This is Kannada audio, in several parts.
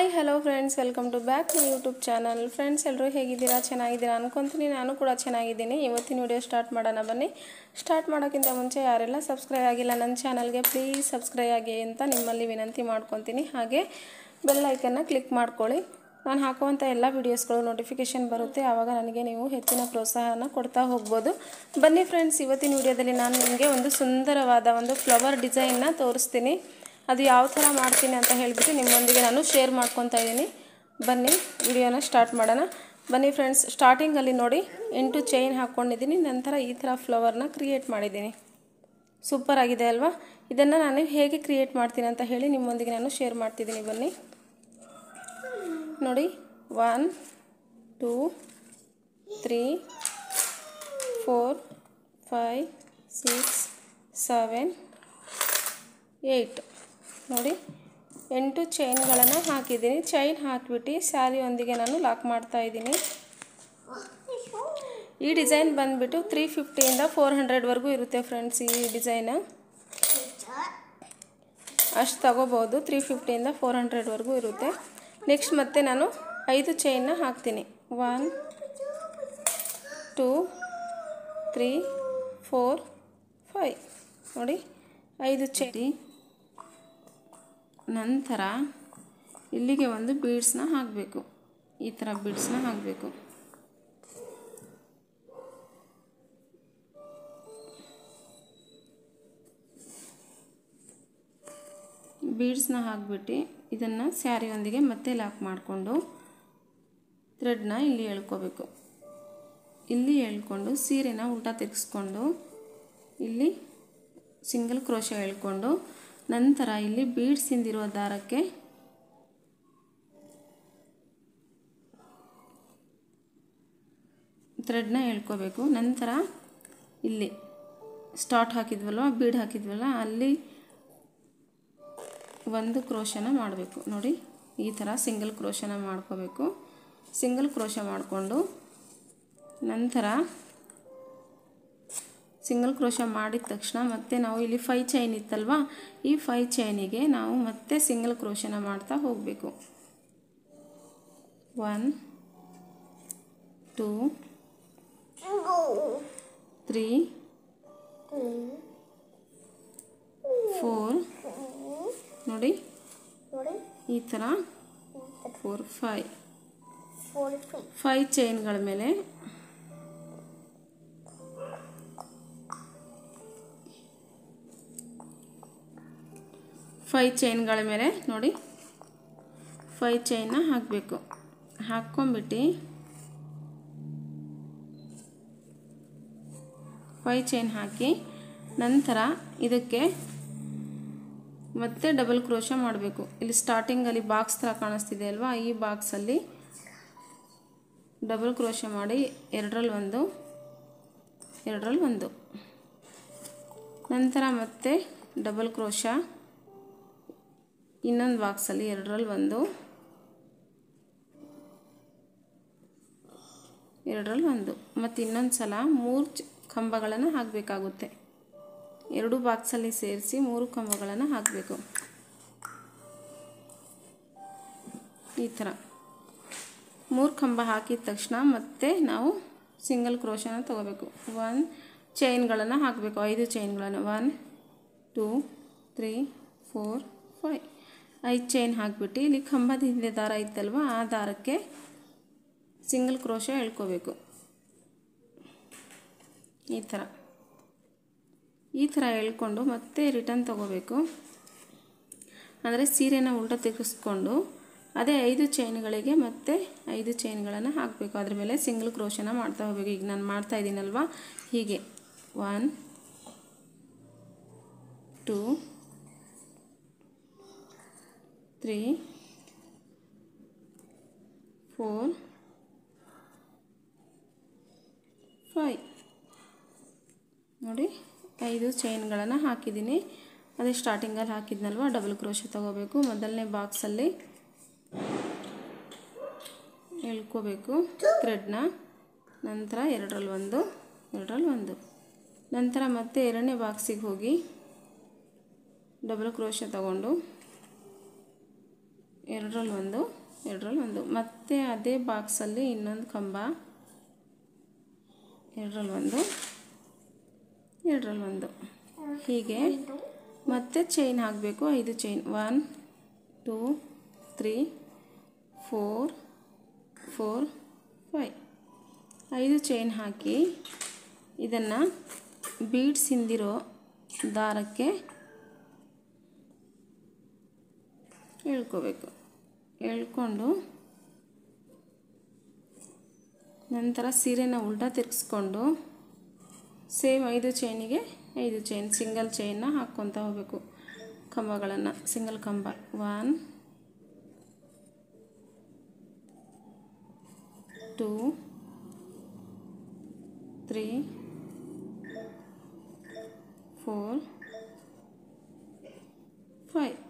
Hi hello friends, welcome to back my YouTube channel. Friends, ಎಲ್ಲರೂ ಹೇಗಿದ್ದೀರಾ? ಚೆನ್ನಾಗಿದ್ದೀರಾ ಅನ್ಕೊತೀನಿ. ನಾನು ಕೂಡ ಚೆನ್ನಾಗಿದ್ದೀನಿ. ಇವತ್ತಿನ ವಿಡಿಯೋ ಸ್ಟಾರ್ಟ್ ಮಾಡೋಣ ಬನ್ನಿ. ಸ್ಟಾರ್ಟ್ ಮಾಡೋಕ್ಕಿಂತ ಮುಂಚೆ ಯಾರೆಲ್ಲ ಸಬ್ಸ್ಕ್ರೈಬ್ ಆಗಿಲ್ಲ ನನ್ನ ಚಾನಲ್ಗೆ ಪ್ಲೀಸ್ ಸಬ್ಸ್ಕ್ರೈಬ್ ಆಗಿ ಅಂತ ನಿಮ್ಮಲ್ಲಿ ವಿನಂತಿ ಮಾಡ್ಕೊತೀನಿ. ಹಾಗೆ ಬೆಲ್ ಐಕನ್ನ ಕ್ಲಿಕ್ ಮಾಡ್ಕೊಳ್ಳಿ. ನಾನು ಹಾಕುವಂಥ ಎಲ್ಲ ವೀಡಿಯೋಸ್ಗಳು ನೋಟಿಫಿಕೇಷನ್ ಬರುತ್ತೆ. ಆವಾಗ ನನಗೆ ನೀವು ಹೆಚ್ಚಿನ ಪ್ರೋತ್ಸಾಹನ ಕೊಡ್ತಾ ಹೋಗ್ಬೋದು. ಬನ್ನಿ ಫ್ರೆಂಡ್ಸ್, ಇವತ್ತಿನ ವಿಡಿಯೋದಲ್ಲಿ ನಾನು ನಿಮಗೆ ಒಂದು ಸುಂದರವಾದ ಒಂದು ಫ್ಲವರ್ ಡಿಸೈನ್ನ ತೋರಿಸ್ತೀನಿ. ಅದು ಯಾವ ಥರ ಮಾಡ್ತೀನಿ ಅಂತ ಹೇಳಿಬಿಟ್ಟು ನಿಮ್ಮೊಂದಿಗೆ ನಾನು ಶೇರ್ ಮಾಡ್ಕೊತಾ ಇದ್ದೀನಿ. ಬನ್ನಿ ವಿಡಿಯೋನ ಸ್ಟಾರ್ಟ್ ಮಾಡೋಣ. ಬನ್ನಿ ಫ್ರೆಂಡ್ಸ್, ಸ್ಟಾರ್ಟಿಂಗಲ್ಲಿ ನೋಡಿ 8 ಚೈನ್ ಹಾಕ್ಕೊಂಡಿದ್ದೀನಿ. ನಂತರ ಈ ಥರ ಫ್ಲವರ್ನ ಕ್ರಿಯೇಟ್ ಮಾಡಿದ್ದೀನಿ. ಸೂಪರ್ ಆಗಿದೆ ಅಲ್ವಾ? ಇದನ್ನು ನಾನು ಹೇಗೆ ಕ್ರಿಯೇಟ್ ಮಾಡ್ತೀನಿ ಅಂತ ಹೇಳಿ ನಿಮ್ಮೊಂದಿಗೆ ನಾನು ಶೇರ್ ಮಾಡ್ತಿದ್ದೀನಿ. ಬನ್ನಿ ನೋಡಿ, 1 2 3 4 5 6 7 8 ನೋಡಿ 8 ಚೈನ್ಗಳನ್ನು ಹಾಕಿದ್ದೀನಿ. ಚೈನ್ ಹಾಕಿಬಿಟ್ಟು ಸ್ಯಾರಿಯೊಂದಿಗೆ ನಾನು ಲಾಕ್ ಮಾಡ್ತಾ ಇದ್ದೀನಿ. ಈ ಡಿಸೈನ್ ಬಂದುಬಿಟ್ಟು 350ಇಂದ 400ವರೆಗೂ ಇರುತ್ತೆ ಫ್ರೆಂಡ್ಸ್. ಈ ಡಿಸೈನ್ ಅಷ್ಟು ತಗೋಬೋದು. 350ಇಂದ 400ವರೆಗೂ ಇರುತ್ತೆ. ನೆಕ್ಸ್ಟ್ ಮತ್ತೆ ನಾನು 5 ಚೈನ್ನ ಹಾಕ್ತೀನಿ. 1 2 3 4 5 ನೋಡಿ 5 ಚೈನ್. ನಂತರ ಇಲ್ಲಿಗೆ ಒಂದು ಬೀಡ್ಸ್ನ ಹಾಕಬೇಕು. ಈ ಥರ ಬೀಡ್ಸ್ನ ಹಾಕಬೇಕು. ಬೀಡ್ಸ್ನ ಹಾಕ್ಬಿಟ್ಟು ಇದನ್ನು ಸ್ಯಾರಿಯೊಂದಿಗೆ ಮತ್ತೆ ಲಾಕ್ ಮಾಡಿಕೊಂಡು ಥ್ರೆಡ್ನ ಇಲ್ಲಿ ಎಳ್ಕೋಬೇಕು. ಇಲ್ಲಿ ಎಳ್ಕೊಂಡು ಸೀರೆನ ಉಲ್ಟಾ ತಿರ್ಗಿಸ್ಕೊಂಡು ಇಲ್ಲಿ ಸಿಂಗಲ್ ಕ್ರೋಶೆ ಎಳ್ಕೊಂಡು ನಂತರ ಇಲ್ಲಿ ಬೀಡ್ಸ್ ಇಂದಿರುವ ದಾರಕ್ಕೆ ಥ್ರೆಡ್ನ ಎಳ್ಕೋಬೇಕು. ನಂತರ ಇಲ್ಲಿ ಸ್ಟಾರ್ಟ್ ಹಾಕಿದ್ವಲ್ವ, ಬೀಡ್ ಹಾಕಿದ್ವಲ್ಲ, ಅಲ್ಲಿ ಒಂದು ಕ್ರೋಶನ ಮಾಡಬೇಕು. ನೋಡಿ ಈ ಥರ ಸಿಂಗಲ್ ಕ್ರೋಶನ ಮಾಡ್ಕೋಬೇಕು. ಸಿಂಗಲ್ ಕ್ರೋಶ ಮಾಡಿಕೊಂಡು ನಂತರ ಸಿಂಗಲ್ ಕ್ರೋಶ ಮಾಡಿದ ತಕ್ಷಣ ಮತ್ತೆ ನಾವು ಇಲ್ಲಿ 5 ಚೈನ್ ಇತ್ತಲ್ವಾ, ಈ 5 ಚೈನಿಗೆ ನಾವು ಮತ್ತೆ ಸಿಂಗಲ್ ಕ್ರೋಶನ ಮಾಡ್ತಾ ಹೋಗಬೇಕು. 1 2 3 4 ನೋಡಿ ಈ ಥರ 4 5 ಚೈನ್ಗಳ ಮೇಲೆ ನೋಡಿ 5 ಚೈನ್ನ ಹಾಕಬೇಕು. ಹಾಕ್ಕೊಂಬಿಟ್ಟು 5 ಚೈನ್ ಹಾಕಿ ನಂತರ ಇದಕ್ಕೆ ಮತ್ತೆ ಡಬಲ್ ಕ್ರೋಶ ಮಾಡಬೇಕು. ಇಲ್ಲಿ ಸ್ಟಾರ್ಟಿಂಗಲ್ಲಿ ಬಾಕ್ಸ್ ಥರ ಕಾಣಿಸ್ತಿದೆ ಅಲ್ವಾ, ಈ ಬಾಕ್ಸಲ್ಲಿ ಡಬಲ್ ಕ್ರೋಶ ಮಾಡಿ ಎರಡರಲ್ಲಿ ಒಂದು ನಂತರ ಮತ್ತೆ ಡಬಲ್ ಕ್ರೋಶ ಇನ್ನೊಂದು ಬಾಕ್ಸಲ್ಲಿ ಎರಡರಲ್ಲಿ ಒಂದು ಮತ್ತು ಇನ್ನೊಂದು ಸಲ 3 ಕಂಬಗಳನ್ನು ಹಾಕಬೇಕಾಗುತ್ತೆ. 2 ಬಾಕ್ಸಲ್ಲಿ ಸೇರಿಸಿ 3 ಕಂಬಗಳನ್ನು ಹಾಕಬೇಕು. ಈ ಥರ 3 ಕಂಬ ಹಾಕಿದ ತಕ್ಷಣ ಮತ್ತೆ ನಾವು ಸಿಂಗಲ್ ಕ್ರೋಶನ ತಗೋಬೇಕು. 1 ಚೈನ್ಗಳನ್ನು ಹಾಕಬೇಕು. 5 ಚೈನ್ಗಳನ್ನು 1 2 3 4 5 5 ಚೈನ್ ಹಾಕಿಬಿಟ್ಟು ಇಲ್ಲಿ ಕಂಬದ ಹಿಂದೆ ದಾರ ಇತ್ತಲ್ವ, ಆ ದಾರಕ್ಕೆ ಸಿಂಗಲ್ ಕ್ರೋಶ ಎಳ್ಕೋಬೇಕು. ಈ ಥರ ಎಳ್ಕೊಂಡು ಮತ್ತೆ ರಿಟರ್ನ್ ತಗೋಬೇಕು. ಅಂದರೆ ಸೀರೆನ ಉಲ್ಟಾ ತಿರ್ಗಿಸ್ಕೊಂಡು ಅದೇ 5 ಚೈನ್ಗಳಿಗೆ ಮತ್ತೆ 5 ಚೈನ್ಗಳನ್ನು ಹಾಕಬೇಕು. ಅದ್ರ ಮೇಲೆ ಸಿಂಗಲ್ ಕ್ರೋಶನ ಮಾಡ್ತಾ ಹೋಗಬೇಕು. ಈಗ ನಾನು ಮಾಡ್ತಾ ಇದ್ದೀನಲ್ವ, ಹೀಗೆ 1 2 3 4 5 ನೋಡಿ 5 ಚೈನ್ಗಳನ್ನು ಹಾಕಿದ್ದೀನಿ. ಅದೇ ಸ್ಟಾರ್ಟಿಂಗಲ್ಲಿ ಹಾಕಿದ್ನಲ್ವ, ಡಬಲ್ ಕ್ರೋಶ ತಗೋಬೇಕು. ಮೊದಲನೇ ಬಾಕ್ಸಲ್ಲಿ ಎಳ್ಕೋಬೇಕು ಥ್ರೆಡ್ನ. ನಂತರ ಎರಡರಲ್ಲಿ ಒಂದು ನಂತರ ಮತ್ತೆ ಎರಡನೇ ಬಾಕ್ಸಿಗೆ ಹೋಗಿ ಡಬಲ್ ಕ್ರೋಶ ತಗೊಂಡು ಎರಡರಲ್ಲಿ ಒಂದು ಮತ್ತೆ ಅದೇ ಬಾಕ್ಸಲ್ಲಿ ಇನ್ನೊಂದು ಕಂಬ, ಎರಡರಲ್ಲಿ ಒಂದು ಹೀಗೆ ಮತ್ತೆ ಚೈನ್ ಹಾಕಬೇಕು. 5 ಚೈನ್ 1 2 3 4 4 5 5 ಚೈನ್ ಹಾಕಿ ಇದನ್ನು ಬೀಡ್ಸ್ ಹಿಂದಿರೋ ದಾರಕ್ಕೆ ಎಳ್ಕೋಬೇಕು. ಎಳ್ಕೊಂಡು ನಂತರ ಸೀರೆನ ಉಲ್ಟಾ ತಿರ್ಗಿಸ್ಕೊಂಡು ಸೇಮ್ 5 ಚೈನಿಗೆ 5 ಚೈನ್ ಸಿಂಗಲ್ ಚೈನ್ನ ಹಾಕ್ಕೊತ ಹೋಗಬೇಕು. ಕಂಬಗಳನ್ನು ಸಿಂಗಲ್ ಕಂಬ 1 2 3 4 5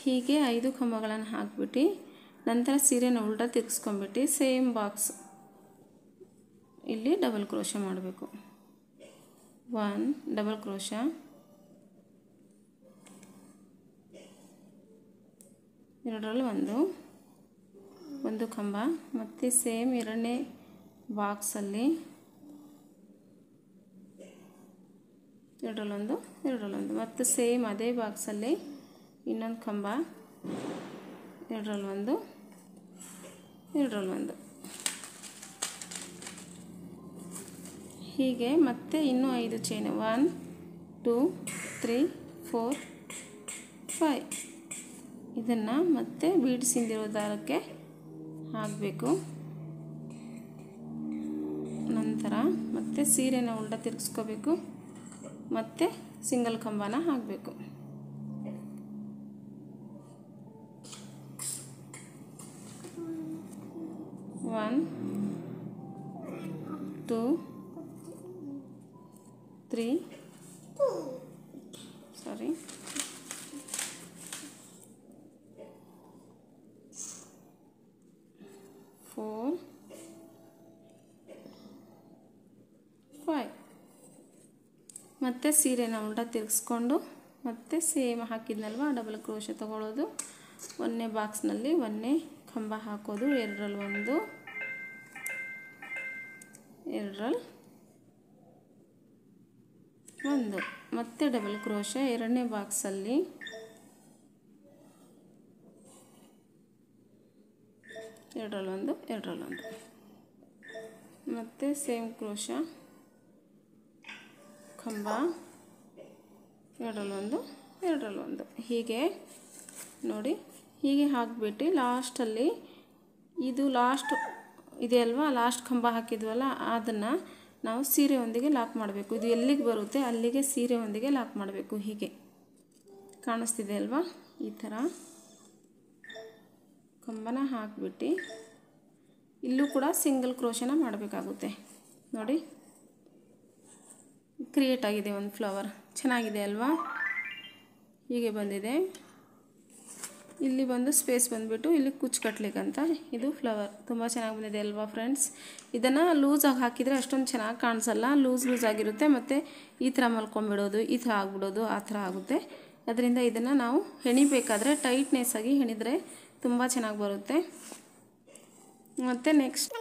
ಹೀಗೆ 5 ಕಂಬಗಳನ್ನು ಹಾಕ್ಬಿಟ್ಟು ನಂತರ ಸೀರೆನ ಉಲ್ಟಾ ತಿರ್ಗಿಸ್ಕೊಂಡ್ಬಿಟ್ಟು ಸೇಮ್ ಬಾಕ್ಸ್ ಇಲ್ಲಿ ಡಬಲ್ ಕ್ರೋಶೆ ಮಾಡಬೇಕು. 1 ಡಬಲ್ ಕ್ರೋಶ, ಎರಡರಲ್ಲಿ ಒಂದು ಕಂಬ ಮತ್ತು ಸೇಮ್ ಎರಡನೇ ಬಾಕ್ಸಲ್ಲಿ ಎರಡರಲ್ಲೊಂದು ಮತ್ತು ಸೇಮ್ ಅದೇ ಬಾಕ್ಸಲ್ಲಿ ಇನ್ನೊಂದು ಕಂಬ, ಎರಡರಲ್ಲೊಂದು ಹೀಗೆ ಮತ್ತೆ ಇನ್ನೂ 5 ಚೈನ್ 1 2 3 4 5 ಇದನ್ನು ಮತ್ತೆ ಬೀಡ್ಸ್ ಹಿಂದಿರೋ ದಾರಕ್ಕೆ ಹಾಕಬೇಕು. ನಂತರ ಮತ್ತೆ ಸೀರೆನ ಉಲ್ಟಾ ತಿರ್ಗಿಸ್ಕೋಬೇಕು, ಮತ್ತೆ ಸಿಂಗಲ್ ಕಂಬನ ಹಾಕಬೇಕು. 1 2 3 4 5 ಮತ್ತೆ ಸೀರೆನ ಉಲ್ಟಾ ತಿರ್ಗಿಸ್ಕೊಂಡು ಮತ್ತೆ ಸೇಮ್ ಹಾಕಿದ್ನಲ್ವ ಡಬಲ್ ಕ್ರೋಶೆ ತಗೊಳ್ಳೋದು. ಒಂದನೇ ಬಾಕ್ಸ್ನಲ್ಲಿ ಒಂದನೇ ಕಂಬ ಹಾಕೋದು, ಎರಡರಲ್ಲಿ ಒಂದು ಮತ್ತೆ ಡಬಲ್ ಕ್ರೋಶೆ ಎರಡನೇ ಬಾಕ್ಸಲ್ಲಿ ಎರಡರಲ್ಲೊಂದು ಮತ್ತು ಸೇಮ್ ಕ್ರೋಶ ಕಂಬ, ಎರಡರಲ್ಲೊಂದು ಹೀಗೆ ನೋಡಿ. ಹೀಗೆ ಹಾಕಿಬಿಟ್ಟು ಲಾಸ್ಟಲ್ಲಿ ಇದು ಇದೆ ಅಲ್ವಾ, ಲಾಸ್ಟ್ ಕಂಬ ಹಾಕಿದ್ವಲ್ಲ ಅದನ್ನು ನಾವು ಸೀರೆಯೊಂದಿಗೆ ಲಾಕ್ ಮಾಡಬೇಕು. ಇದು ಎಲ್ಲಿಗೆ ಬರುತ್ತೆ ಅಲ್ಲಿಗೆ ಸೀರೆಯೊಂದಿಗೆ ಲಾಕ್ ಮಾಡಬೇಕು. ಹೀಗೆ ಕಾಣಿಸ್ತಿದೆ ಅಲ್ವಾ, ಈ ಥರ ಕಂಬನ ಹಾಕಿಬಿಟ್ಟು ಇಲ್ಲೂ ಕೂಡ ಸಿಂಗಲ್ ಕ್ರೋಶನ ಮಾಡಬೇಕಾಗುತ್ತೆ. ನೋಡಿ ಕ್ರಿಯೇಟ್ ಆಗಿದೆ ಒಂದು ಫ್ಲವರ್, ಚೆನ್ನಾಗಿದೆ ಅಲ್ವಾ. ಹೀಗೆ ಬಂದಿದೆ. ಇಲ್ಲಿ ಬಂದು ಸ್ಪೇಸ್ ಬಂದುಬಿಟ್ಟು ಇಲ್ಲಿ ಕುಚ್ಚು ಕಟ್ಟಲಿಕ್ಕಂತ ಇದು ಫ್ಲವರ್ ತುಂಬ ಚೆನ್ನಾಗಿ ಬಂದಿದೆ ಅಲ್ವಾ ಫ್ರೆಂಡ್ಸ್. ಇದನ್ನು ಲೂಸಾಗಿ ಹಾಕಿದರೆ ಅಷ್ಟೊಂದು ಚೆನ್ನಾಗಿ ಕಾಣಿಸಲ್ಲ, ಲೂಸ್ ಆಗಿರುತ್ತೆ ಮತ್ತು ಈ ಥರ ಮಲ್ಕೊಂಡ್ಬಿಡೋದು, ಈ ಥರ ಆಗಿಬಿಡೋದು, ಆ ಥರ ಆಗುತ್ತೆ. ಅದರಿಂದ ಇದನ್ನು ನಾವು ಹೆಣಿಬೇಕಾದ್ರೆ ಟೈಟ್ನೆಸ್ ಆಗಿ ಹೆಣಿದರೆ ತುಂಬ ಚೆನ್ನಾಗಿ ಬರುತ್ತೆ. ಮತ್ತು ನೆಕ್ಸ್ಟ್